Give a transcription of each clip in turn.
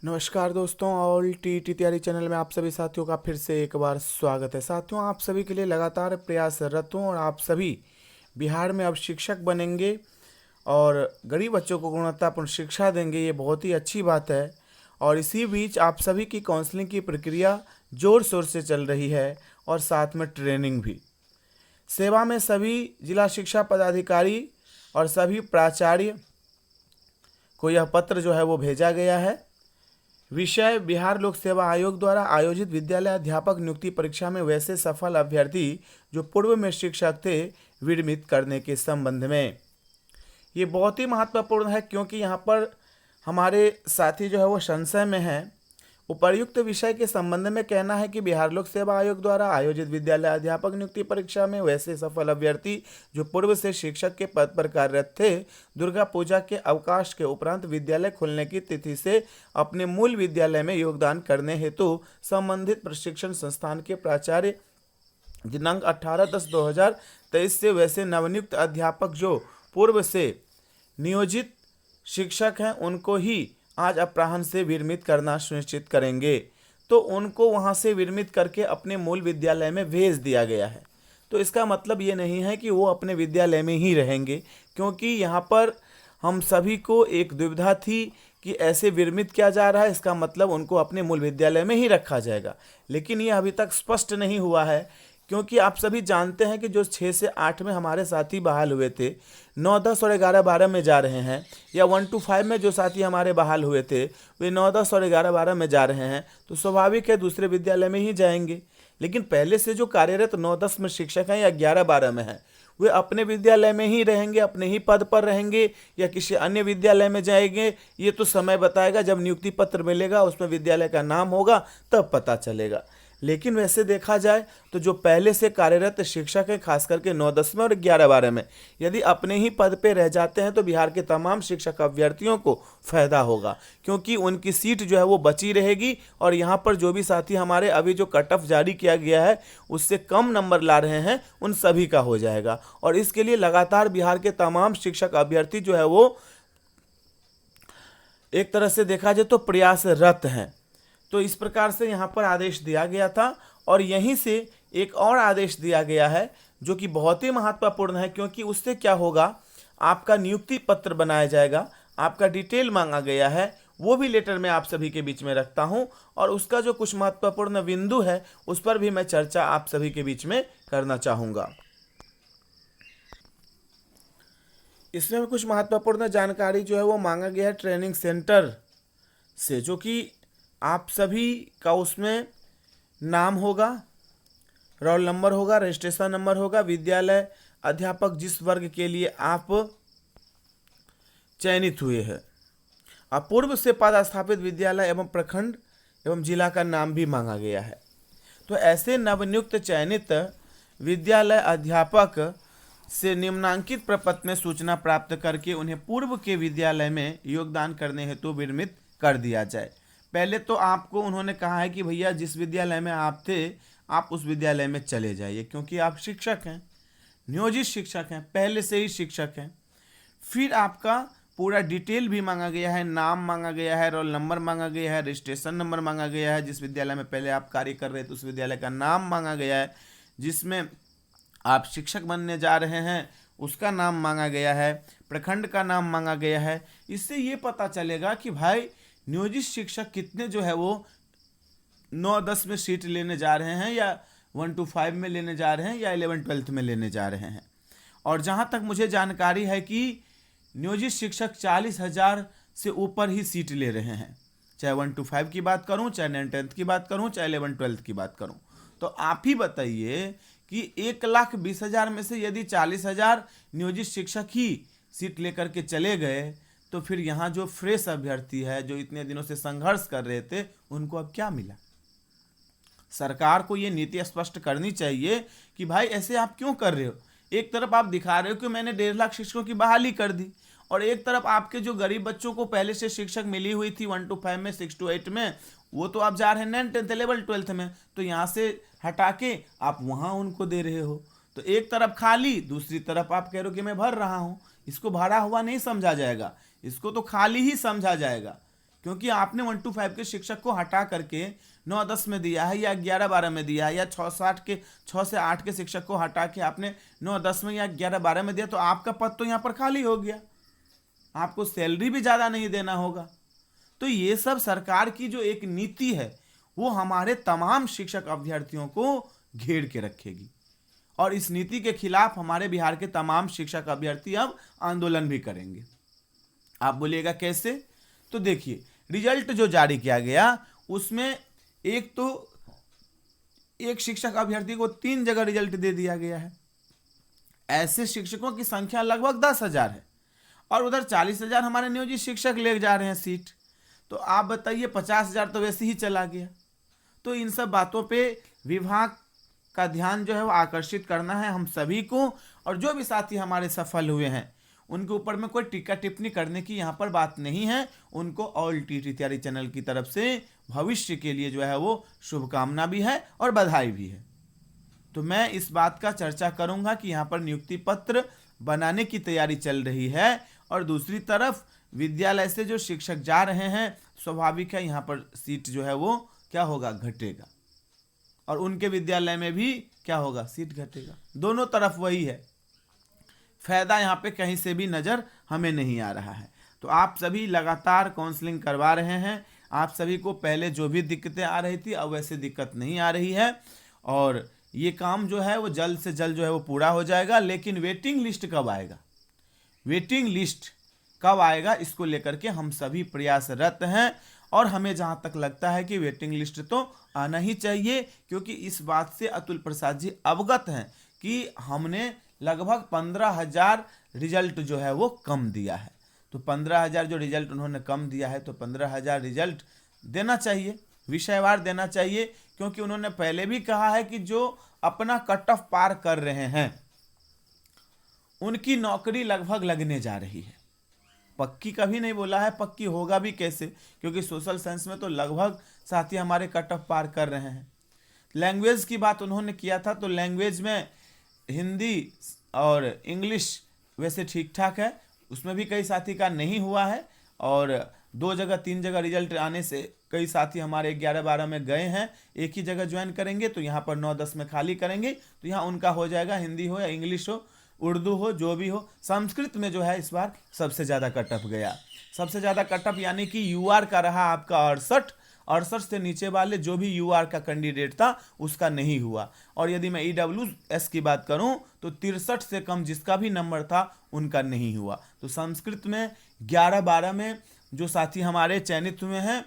नमस्कार दोस्तों, all T तैयारी चैनल में आप सभी साथियों का फिर से एक बार स्वागत है। साथियों, आप सभी के लिए लगातार प्रयासरत हूँ और आप सभी बिहार में अब शिक्षक बनेंगे और गरीब बच्चों को गुणवत्तापूर्ण शिक्षा देंगे, ये बहुत ही अच्छी बात है। और इसी बीच आप सभी की काउंसलिंग की प्रक्रिया ज़ोर शोर से चल रही है और साथ में ट्रेनिंग भी। सेवा में सभी जिला शिक्षा पदाधिकारी और सभी प्राचार्य को यह पत्र जो है वो भेजा गया है। विषय: बिहार लोक सेवा आयोग द्वारा आयोजित विद्यालय अध्यापक नियुक्ति परीक्षा में वैसे सफल अभ्यर्थी जो पूर्व में शिक्षक थे विरमित करने के संबंध में। ये बहुत ही महत्वपूर्ण है क्योंकि यहाँ पर हमारे साथी जो है वो संशय में है। उपर्युक्त विषय के संबंध में कहना है कि बिहार लोक सेवा आयोग द्वारा आयोजित विद्यालय अध्यापक नियुक्ति परीक्षा में वैसे सफल अभ्यर्थी जो पूर्व से शिक्षक के पद पर कार्यरत थे, दुर्गा पूजा के अवकाश के उपरांत विद्यालय खुलने की तिथि से अपने मूल विद्यालय में योगदान करने हेतु संबंधित प्रशिक्षण संस्थान के प्राचार्य दिनांक 18/10/2023 से वैसे नवनियुक्त अध्यापक जो पूर्व से नियोजित शिक्षक हैं उनको ही आज अपराह्न से विरमित करना सुनिश्चित करेंगे। तो उनको वहां से विरमित करके अपने मूल विद्यालय में भेज दिया गया है। तो इसका मतलब ये नहीं है कि वो अपने विद्यालय में ही रहेंगे, क्योंकि यहाँ पर हम सभी को एक दुविधा थी कि ऐसे विरमित किया जा रहा है, इसका मतलब उनको अपने मूल विद्यालय में ही रखा जाएगा। लेकिन ये अभी तक स्पष्ट नहीं हुआ है, क्योंकि आप सभी जानते हैं कि जो 6 से 8 में हमारे साथी बहाल हुए थे, 9, 10 और 11, 12 में जा रहे हैं, या 1 to 5 में जो साथी हमारे बहाल हुए थे वे 9, 10 और 11, 12 में जा रहे हैं, तो स्वाभाविक है दूसरे विद्यालय में ही जाएंगे। लेकिन पहले से जो कार्यरत 9, 10 में शिक्षक हैं या 11, 12 में हैं, वे अपने विद्यालय में ही रहेंगे, अपने ही पद पर रहेंगे या किसी अन्य विद्यालय में जाएंगे, ये तो समय बताएगा। जब नियुक्ति पत्र मिलेगा उसमें विद्यालय का नाम होगा तब पता चलेगा। लेकिन वैसे देखा जाए तो जो पहले से कार्यरत शिक्षक हैं, खास करके 9, 10 में और 11, 12 में, यदि अपने ही पद पे रह जाते हैं तो बिहार के तमाम शिक्षक अभ्यर्थियों को फायदा होगा, क्योंकि उनकी सीट जो है वो बची रहेगी। और यहाँ पर जो भी साथी हमारे अभी जो कट ऑफ जारी किया गया है उससे कम नंबर ला रहे हैं, उन सभी का हो जाएगा। और इसके लिए लगातार बिहार के तमाम शिक्षक अभ्यर्थी जो है वो एक तरह से देखा जाए तो प्रयासरत हैं। तो इस प्रकार से यहाँ पर आदेश दिया गया था और यहीं से एक और आदेश दिया गया है जो कि बहुत ही महत्वपूर्ण है, क्योंकि उससे क्या होगा, आपका नियुक्ति पत्र बनाया जाएगा, आपका डिटेल मांगा गया है, वो भी लेटर में आप सभी के बीच में रखता हूँ और उसका जो कुछ महत्वपूर्ण बिंदु है उस पर भी मैं चर्चा आप सभी के बीच में करना चाहूँगा। इसमें कुछ महत्वपूर्ण जानकारी जो है वो मांगा गया है ट्रेनिंग सेंटर से, जो कि आप सभी का उसमें नाम होगा, रोल नंबर होगा, रजिस्ट्रेशन नंबर होगा, विद्यालय अध्यापक जिस वर्ग के लिए आप चयनित हुए हैं, अपूर्व से पदस्थापित विद्यालय एवं प्रखंड एवं जिला का नाम भी मांगा गया है। तो ऐसे नवनियुक्त चयनित विद्यालय अध्यापक से निम्नांकित प्रपत्र में सूचना प्राप्त करके उन्हें पूर्व के विद्यालय में योगदान करने हेतु विरमित कर दिया जाए। पहले तो आपको उन्होंने कहा है कि भैया जिस विद्यालय में आप थे आप उस विद्यालय में चले जाइए, क्योंकि आप शिक्षक हैं, नियोजित शिक्षक हैं, पहले से ही शिक्षक हैं। फिर आपका पूरा डिटेल भी मांगा गया है, नाम मांगा गया है, रोल नंबर मांगा गया है, रजिस्ट्रेशन नंबर मांगा गया है, जिस विद्यालय में पहले आप कार्य कर रहे थे उस विद्यालय का नाम मांगा गया है, जिसमें आप शिक्षक बनने जा रहे हैं उसका नाम मांगा गया है, प्रखंड का नाम मांगा गया है। इससे ये पता चलेगा कि भाई नियोजित शिक्षक कितने जो है वो 9, 10 में सीट लेने जा रहे हैं या 1 to 5 में लेने जा रहे हैं या 11, 12 में लेने जा रहे हैं। और जहाँ तक मुझे जानकारी है कि नियोजित शिक्षक 40,000 से ऊपर ही सीट ले रहे हैं, चाहे 1 to 5 की बात करूँ, चाहे 9, 10 की बात करूँ, चाहे 11, 12 की बात करूँ। तो आप ही बताइए कि 1,20,000 में से यदि 40,000 नियोजित शिक्षक ही सीट लेकर के चले गए तो फिर यहाँ जो फ्रेश अभ्यर्थी है जो इतने दिनों से संघर्ष कर रहे थे उनको अब क्या मिला। सरकार को ये नीति स्पष्ट करनी चाहिए कि भाई ऐसे आप क्यों कर रहे हो। एक तरफ आप दिखा रहे हो कि मैंने 1.5 लाख शिक्षकों की बहाली कर दी, और एक तरफ आपके जो गरीब बच्चों को पहले से शिक्षक मिली हुई थी 1 to 5 में, 6 to 8 में, वो तो आप जा रहे हैं 9, 10, 11, 12 में, तो यहाँ से हटा के आप वहाँ उनको दे रहे हो। तो एक तरफ खाली, दूसरी तरफ आप कह रहे हो कि मैं भर रहा हूँ। इसको भरा हुआ नहीं समझा जाएगा, इसको तो खाली ही समझा जाएगा, क्योंकि आपने 1 to 5 के शिक्षक को हटा करके 9-10 में दिया है या 11-12 में दिया है, या 6 से 8 के शिक्षक को हटा के आपने 9-10 में या 11-12 में दिया, तो आपका पद तो यहाँ पर खाली हो गया, आपको सैलरी भी ज़्यादा नहीं देना होगा। तो ये सब सरकार की जो एक नीति है वो हमारे तमाम शिक्षक अभ्यर्थियों को घेर के रखेगी, और इस नीति के खिलाफ हमारे बिहार के तमाम शिक्षक अभ्यर्थी अब आंदोलन भी करेंगे। आप बोलिएगा कैसे? तो देखिए, रिजल्ट जो जारी किया गया उसमें एक शिक्षक अभ्यर्थी को 3 जगह रिजल्ट दे दिया गया है। ऐसे शिक्षकों की संख्या लगभग 10,000 है, और उधर 40,000 हमारे नियोजित शिक्षक ले जा रहे हैं सीट। तो आप बताइए, 50,000 तो वैसे ही चला गया। तो इन सब बातों पे विभाग का ध्यान जो है वो आकर्षित करना है हम सभी को, और जो भी साथी हमारे सफल हुए हैं उनके ऊपर में कोई टीका टिप्पणी करने की यहाँ पर बात नहीं है। उनको ऑल टीटी तैयारी चैनल की तरफ से भविष्य के लिए जो है वो शुभकामना भी है और बधाई भी है। तो मैं इस बात का चर्चा करूँगा कि यहाँ पर नियुक्ति पत्र बनाने की तैयारी चल रही है, और दूसरी तरफ विद्यालय से जो शिक्षक जा रहे हैं, स्वाभाविक है यहाँ पर सीट जो है वो क्या होगा, घटेगा, और उनके विद्यालय में भी क्या होगा, सीट घटेगा। दोनों तरफ वही है, फायदा यहाँ पे कहीं से भी नज़र हमें नहीं आ रहा है। तो आप सभी लगातार काउंसलिंग करवा रहे हैं, आप सभी को पहले जो भी दिक्कतें आ रही थी अब वैसे दिक्कत नहीं आ रही है, और ये काम जो है वो जल्द से जल्द जो है वो पूरा हो जाएगा। लेकिन वेटिंग लिस्ट कब आएगा, वेटिंग लिस्ट कब आएगा, इसको लेकर के हम सभी प्रयासरत हैं, और हमें जहाँ तक लगता है कि वेटिंग लिस्ट तो आना ही चाहिए, क्योंकि इस बात से अतुल प्रसाद जी अवगत हैं कि हमने लगभग 15,000 रिजल्ट जो है वो कम दिया है। तो 15,000 जो रिजल्ट उन्होंने कम दिया है, तो 15,000 रिजल्ट देना चाहिए, विषयवार देना चाहिए, क्योंकि उन्होंने पहले भी कहा है कि जो अपना कट ऑफ पार कर रहे हैं उनकी नौकरी लगभग लगने जा रही है। पक्की कभी नहीं बोला है, पक्की होगा भी कैसे, क्योंकि सोशल साइंस में तो लगभग साथी हमारे कट ऑफ पार कर रहे हैं। लैंग्वेज की बात उन्होंने किया था, तो लैंग्वेज में हिंदी और इंग्लिश वैसे ठीक ठाक है, उसमें भी कई साथी का नहीं हुआ है, और 2 जगह 3 जगह रिजल्ट आने से कई साथी हमारे 11-12 में गए हैं। एक ही जगह ज्वाइन करेंगे तो यहाँ पर 9-10 में खाली करेंगे, तो यहाँ उनका हो जाएगा, हिंदी हो या इंग्लिश हो, उर्दू हो, जो भी हो। संस्कृत में जो है इस बार सबसे ज़्यादा कटअप गया, सबसे ज़्यादा कटअप, यानी कि यूआर का रहा आपका 68 से नीचे वाले जो भी यूआर का कैंडिडेट था उसका नहीं हुआ। और यदि मैं ईडब्ल्यूएस की बात करूं तो 63 से कम जिसका भी नंबर था उनका नहीं हुआ। तो संस्कृत में 11-12 में जो साथी हमारे चयनित हुए हैं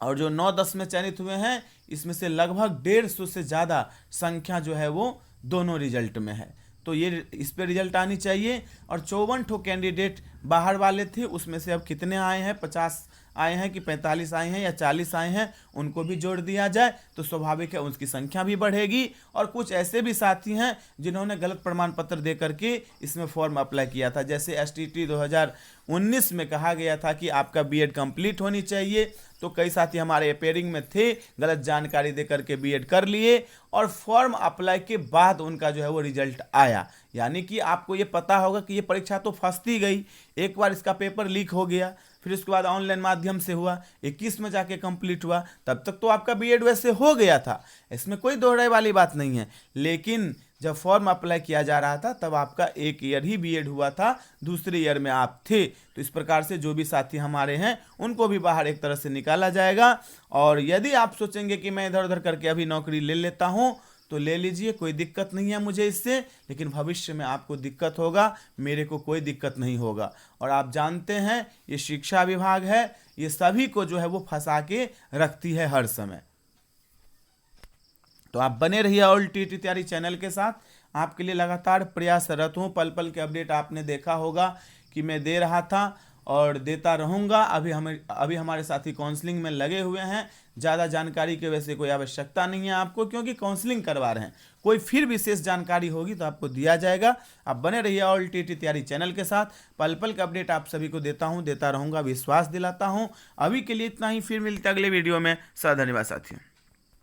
और जो 9-10 में चयनित हुए हैं, इसमें से लगभग 150 से ज़्यादा संख्या जो है वो दोनों रिजल्ट में है। तो ये इस पे रिजल्ट आनी चाहिए। और 54 ठो कैंडिडेट बाहर वाले थे, उसमें से अब कितने आए हैं, 50 आए हैं कि 45 आए हैं या 40 आए हैं, उनको भी जोड़ दिया जाए तो स्वाभाविक है उसकी संख्या भी बढ़ेगी। और कुछ ऐसे भी साथी हैं जिन्होंने गलत प्रमाण पत्र दे करके इसमें फॉर्म अप्लाई किया था, जैसे एसटीटी 2019 में कहा गया था कि आपका बीएड कंप्लीट होनी चाहिए, तो कई साथी हमारे अपेयरिंग में थे, गलत जानकारी दे करके बीएड कर लिए, और फॉर्म अप्लाई के बाद उनका जो है वो रिजल्ट आया। यानी कि आपको ये पता होगा कि ये परीक्षा तो फंसती गई, एक बार इसका पेपर लीक हो गया, फिर उसके बाद ऑनलाइन माध्यम से हुआ, 21 में जाके कंप्लीट हुआ, तब तक तो आपका बीएड वैसे हो गया था, इसमें कोई दोहराई वाली बात नहीं है। लेकिन जब फॉर्म अप्लाई किया जा रहा था तब आपका 1 ईयर ही बीएड हुआ था, दूसरे ईयर में आप थे। तो इस प्रकार से जो भी साथी हमारे हैं उनको भी बाहर एक तरह से निकाला जाएगा। और यदि आप सोचेंगे कि मैं इधर उधर करके अभी नौकरी ले लेता हूँ तो ले लीजिए, कोई दिक्कत नहीं है मुझे इससे, लेकिन भविष्य में आपको दिक्कत होगा, मेरे को कोई दिक्कत नहीं होगा। और आप जानते हैं ये शिक्षा विभाग है, ये सभी को जो है वो फंसा के रखती है हर समय। तो आप बने रहिए ऑल टीटी तैयारी चैनल के साथ, आपके लिए लगातार प्रयासरत हूँ। पल पल के अपडेट आपने देखा होगा कि मैं दे रहा था और देता रहूँगा। अभी हमारे साथी काउंसलिंग में लगे हुए हैं, ज़्यादा जानकारी की वैसे कोई आवश्यकता नहीं है आपको, क्योंकि काउंसलिंग करवा रहे हैं। कोई फिर विशेष जानकारी होगी तो आपको दिया जाएगा। आप बने रहिए ऑल टीटी तैयारी चैनल के साथ, पल पल का अपडेट आप सभी को देता हूँ, देता रहूँगा, विश्वास दिलाता हूँ। अभी के लिए इतना ही, फिर मिलते अगले वीडियो में। धन्यवाद साथियों।